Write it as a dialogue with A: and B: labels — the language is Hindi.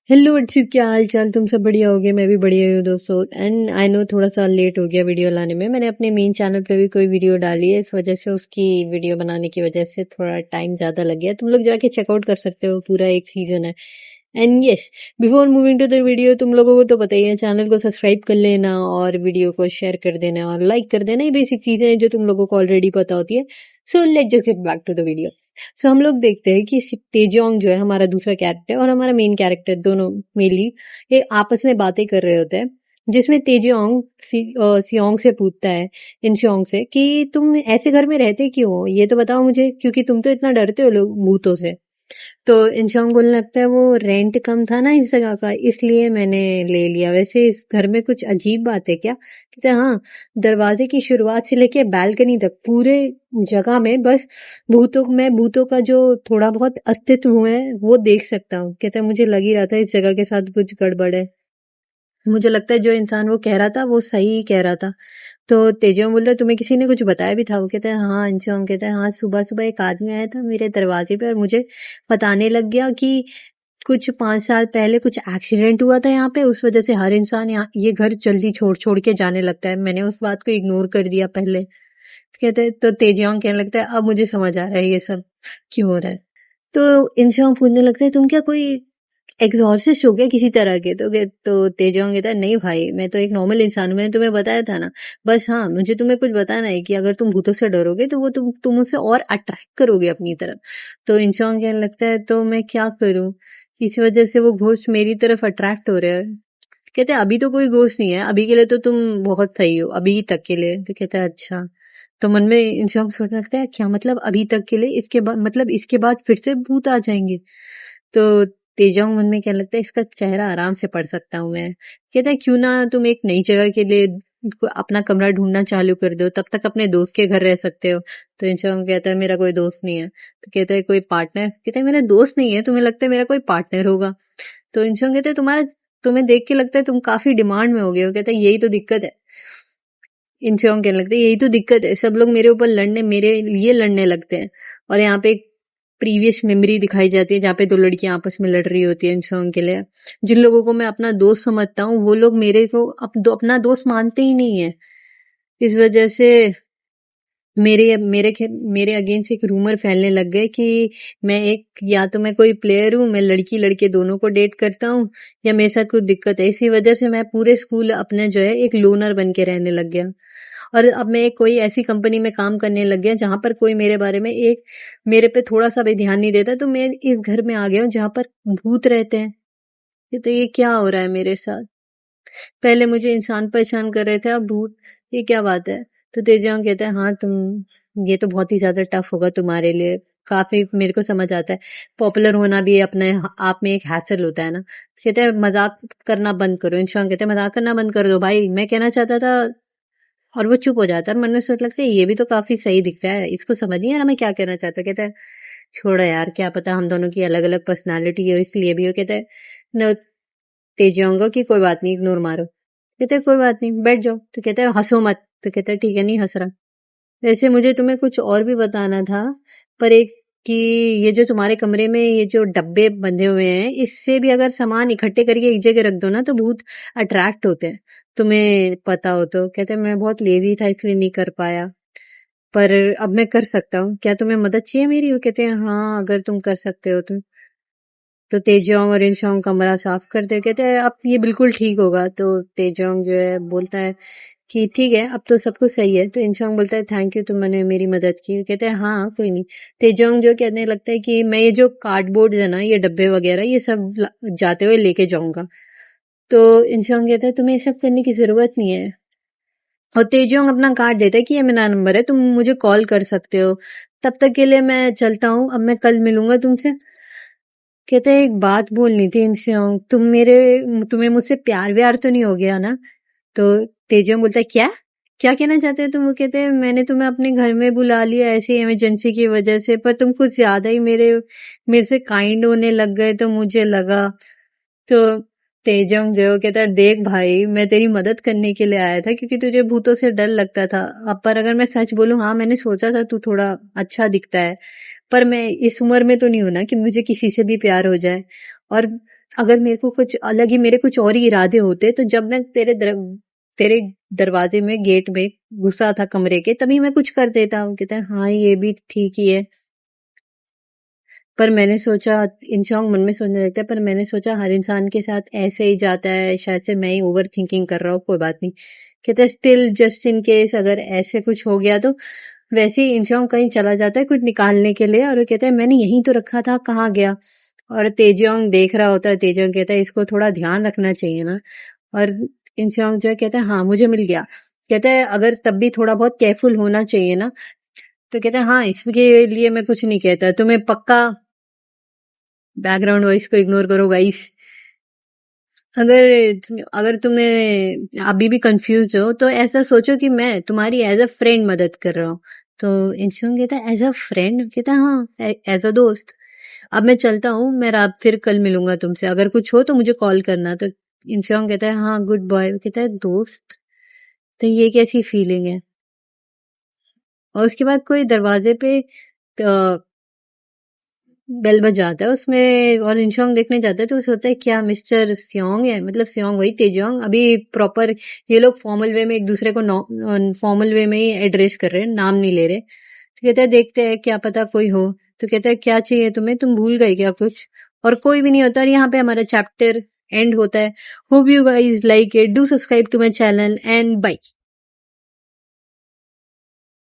A: हेलो अच्छी, क्या हाल चाल? तुम सब बढ़िया होगे? मैं भी बढ़िया हूँ दोस्तों। एंड आई नो थोड़ा सा लेट हो गया वीडियो लाने में। मैंने अपने मेन चैनल पे भी कोई वीडियो डाली है, इस वजह से उसकी वीडियो बनाने की वजह से थोड़ा टाइम ज़्यादा लग गया। तुम लोग जाके चेकआउट कर सकते हो, पूरा एक सीजन है। And yes, before moving to the video, तुम लोगों को तो पता ही है, चैनल को सब्सक्राइब कर लेना और वीडियो को शेयर कर देना और लाइक कर देना। ये बेसिक चीज़ें हैं जो तुम लोगों को ऑलरेडी पता होती है। So let's just get back to the video. So हम लोग देखते हैं कि तेजोंग जो है हमारा दूसरा कैरेक्टर और हमारा मेन कैरेक्टर दोनों मेनली ये आपस में बातें कर रहे होते हैं, जिसमें तेजोंग सियोंग से पूछता है, इन सियोंग से, कि तुम ऐसे घर में रहते क्यों हो, ये तो बताओ मुझे, क्योंकि तुम तो इतना डरते हो लोग भूतों से। तो इंशॉन्ग बोलने लगता है वो रेंट कम था ना इस जगह का, इसलिए मैंने ले लिया। वैसे इस घर में कुछ अजीब बात है क्या? कहते हैं हाँ, दरवाजे की शुरुआत से लेके बालकनी तक पूरे जगह में बस भूतों का जो थोड़ा बहुत अस्तित्व है वो देख सकता हूँ। कहता है मुझे लग ही रहा था इस जगह के साथ कुछ गड़बड़ है। मुझे लगता है जो इंसान वो कह रहा था वो सही ही कह रहा था। तो तेजो बोलता है तुम्हें किसी ने कुछ बताया भी था? वो कहता है हाँ। इंसान कहता है हाँ, सुबह सुबह एक आदमी आया था मेरे दरवाजे पे और मुझे बताने लग गया कि कुछ 5 साल पहले कुछ एक्सीडेंट हुआ था यहाँ पे, उस वजह से हर इंसान यहाँ ये घर जल्दी छोड़ छोड़ के जाने लगता है। मैंने उस बात को इग्नोर कर दिया पहले। कहते हैं तो तेजियांग कहने लगता है अब मुझे समझ आ रहा है ये सब क्यों हो रहा है। तो इंसान पूछने लगता है तुम क्या कोई एग्जॉर्सिस्ट हो गया किसी तरह के? तो तेजोंग कहता है नहीं भाई, मैं तो एक नॉर्मल इंसान हूँ, मैंने तुम्हें बताया था ना। बस हाँ, मुझे तुम्हें कुछ बताना है कि अगर तुम भूतों से डरोगे तो वो तुम उसे और अट्रैक्ट करोगे अपनी तरफ। तो इंसान कहने लगता है तो मैं क्या करूँ, इस वजह से वो घोस्ट मेरी तरफ अट्रैक्ट हो रहा है। कहते हैं अभी तो कोई घोस्ट नहीं है, अभी के लिए तो तुम बहुत सही हो, अभी तक के लिए। तो कहता है अच्छा। तो मन में इंसान सोचने लगता है क्या मतलब अभी तक के लिए, इसके बाद मतलब इसके बाद फिर से भूत आ जाएंगे? तो तेजांग मन में क्या लगता है इसका चेहरा आराम से पढ़ सकता हूँ मैं। कहता है क्यों ना तुम एक नई जगह के लिए अपना कमरा ढूंढना चालू कर दो, तब तक अपने दोस्त के घर रह सकते हो। तो इंसान कहता है मेरा कोई दोस्त नहीं है। तो कहता है कोई पार्टनर? कहता है मेरा दोस्त नहीं है, तुम्हें लगता है मेरा कोई पार्टनर होगा? तो इंसान कहता है तुम्हें देख के लगता है तुम काफी डिमांड में हो गए हो। कहता है यही तो दिक्कत है। इंसान कहने लगता है यही तो दिक्कत है, सब लोग मेरे ऊपर मेरे लिए लड़ने लगते हैं। और यहाँ पे प्रीवियस मेमोरी दिखाई जाती है जहाँ पे दो लड़कियां आपस में लड़ रही होती है इन सॉन्ग के लिए। जिन लोगों को मैं अपना दोस्त समझता हूँ वो लोग मेरे को अपना दोस्त मानते ही नहीं है। इस वजह से मेरे अगेंस्ट एक रूमर फैलने लग गए कि मैं एक, या तो मैं कोई प्लेयर हूँ, मैं लड़की लड़के दोनों को डेट करता हूँ, या मेरे साथ कुछ दिक्कत है। इसी वजह से मैं पूरे स्कूल अपने जो है एक लोनर बन के रहने लग गया। और अब मैं कोई ऐसी कंपनी में काम करने लग गया जहां पर कोई मेरे बारे में मेरे पे थोड़ा सा भी ध्यान नहीं देता। तो मैं इस घर में आ गया हूँ जहां पर भूत रहते हैं। ये क्या हो रहा है मेरे साथ? पहले मुझे इंसान परेशान कर रहे थे, अब भूत, ये क्या बात है? तो तेजांग कहता है हाँ ये तो बहुत ही ज्यादा टफ होगा तुम्हारे लिए, काफी मेरे को समझ आता है। पॉपुलर होना भी अपने आप में एक हैसल होता है ना। कहते हैं मजाक करना बंद करो। इंसान कहते हैं मजाक करना बंद कर दो भाई, मैं कहना चाहता था। और वो चुप हो जाता है। मन में सोच लगता है ये भी तो काफी सही दिखता है, इसको समझ नहीं आ रहा मैं क्या कहना चाहता। कहता है छोड़ो यार, क्या पता हम दोनों की अलग अलग पर्सनालिटी हो इसलिए भी हो। कहता है न, तेजांग की कोई बात नहीं, इग्नोर मारो। कहते हैं कोई बात नहीं, बैठ जाओ। तो कहता है हंसो मत। तो कहता है ठीक है, नहीं हंस रहा। वैसे मुझे तुम्हें कुछ और भी बताना था, पर एक, कि ये जो तुम्हारे कमरे में ये जो डब्बे बंधे हुए हैं, इससे भी अगर सामान इकट्ठे करके एक जगह रख दो ना तो भूत अट्रैक्ट होते हैं, तुम्हें पता हो तो। कहते हैं मैं बहुत लेजी था इसलिए नहीं कर पाया, पर अब मैं कर सकता हूँ। क्या तुम्हें मदद चाहिए मेरी? वो कहते हैं हाँ, अगर तुम कर सकते हो तो तेजोंग और इंशोंग कमरा साफ करते हैं। कहते हैं अब ये बिल्कुल ठीक होगा। तो तेजोंग जो है बोलता है कि ठीक है, अब तो सब कुछ सही है। तो इंशोंग बोलता है थैंक यू, तुमने मेरी मदद की। कहते हैं हाँ कोई नहीं। तेजोंग जो कहने लगता है कि मैं ये जो कार्डबोर्ड है ना, ये डब्बे वगैरह, ये सब जाते हुए लेके जाऊंगा। तो इंशोंग कहता है तुम्हें ये सब करने की जरूरत नहीं है। और तेजोंग अपना कार्ड देता है कि ये मेरा नंबर है, तुम मुझे कॉल कर सकते हो। तब तक के लिए मैं चलता हूँ, अब मैं कल मिलूंगा तुमसे। कहते हैं एक बात बोलनी थी इनसे, तुम्हें मुझसे प्यार व्यार तो नहीं हो गया ना? तो तेजम बोलता है क्या क्या कहना चाहते हो तुम? वो कहते हैं मैंने तुम्हें अपने घर में बुला लिया ऐसी इमरजेंसी की वजह से, पर तुम कुछ ज्यादा ही मेरे से काइंड होने लग गए, तो मुझे लगा। तो तेजम जो कहता है देख भाई, मैं तेरी मदद करने के लिए आया था क्योंकि तुझे भूतों से डर लगता था। अब पर अगर मैं सच बोलूं, हाँ मैंने सोचा था तू थोड़ा अच्छा दिखता है, पर मैं इस उम्र में तो नहीं हूं ना कि मुझे किसी से भी प्यार हो जाए। और अगर मेरे को कुछ अलग ही, मेरे कुछ और ही इरादे होते, तो जब मैं तेरे दरवाजे में, गेट में घुसा था कमरे के, तभी मैं कुछ कर देता। वो कहता है हाँ ये भी ठीक ही है। पर मैंने सोचा, इंशॉन्ग मन में सोचने लगता है, पर मैंने सोचा हर इंसान के साथ ऐसे ही जाता है, शायद से मैं ही ओवर थिंकिंग कर रहा हूँ, कोई बात नहीं। कहता है स्टिल जस्ट इन केस अगर ऐसे कुछ हो गया तो। वैसे ही इंशॉन्ग कहीं चला जाता है कुछ निकालने के लिए, और वो कहता है मैंने यहीं तो रखा था, कहाँ गया। और तेजियोंग देख रहा होता है, तेजियोंग कहता है इसको थोड़ा ध्यान रखना चाहिए ना। और इंशॉन्ग जो है कहता है हाँ मुझे मिल गया। कहता है अगर तब भी थोड़ा बहुत केयरफुल होना चाहिए ना। तो कहता है हाँ इसके लिए मैं कुछ नहीं कहता, तुम्हें पक्का, बैकग्राउंड वॉइस को इग्नोर करो गाइस। अगर अगर तुम्हें अभी भी कंफ्यूज हो तो ऐसा सोचो कि मैं तुम्हारी एज अ फ्रेंड मदद कर रहा हूँ। तो इंशुंग कहता है एज अ फ्रेंड? कहता है हाँ एज अ दोस्त। अब मैं चलता हूँ, मैं रात फिर कल मिलूंगा तुमसे, अगर कुछ हो तो मुझे कॉल करना। तो इंशुंग कहता है हाँ गुड बॉय। कहता है दोस्त, तो ये कैसी फीलिंग है। और उसके बाद कोई दरवाजे पे बेल बजाता है उसमें, और इंशोंग देखने जाता है तो उसे होता है क्या मिस्टर सियोंग है, मतलब सियोंग वही तेजोंग। अभी प्रॉपर ये लोग फॉर्मल वे में एक दूसरे को फॉर्मल वे में ही एड्रेस कर रहे हैं, नाम नहीं ले रहे। तो कहता है देखते हैं क्या पता कोई हो। तो कहता है क्या चाहिए तुम्हें, तुम भूल गए क्या कुछ। और कोई भी नहीं होता, और यहाँ पे हमारा चैप्टर एंड होता है। Hope you guys like it, do subscribe to my channel and bye.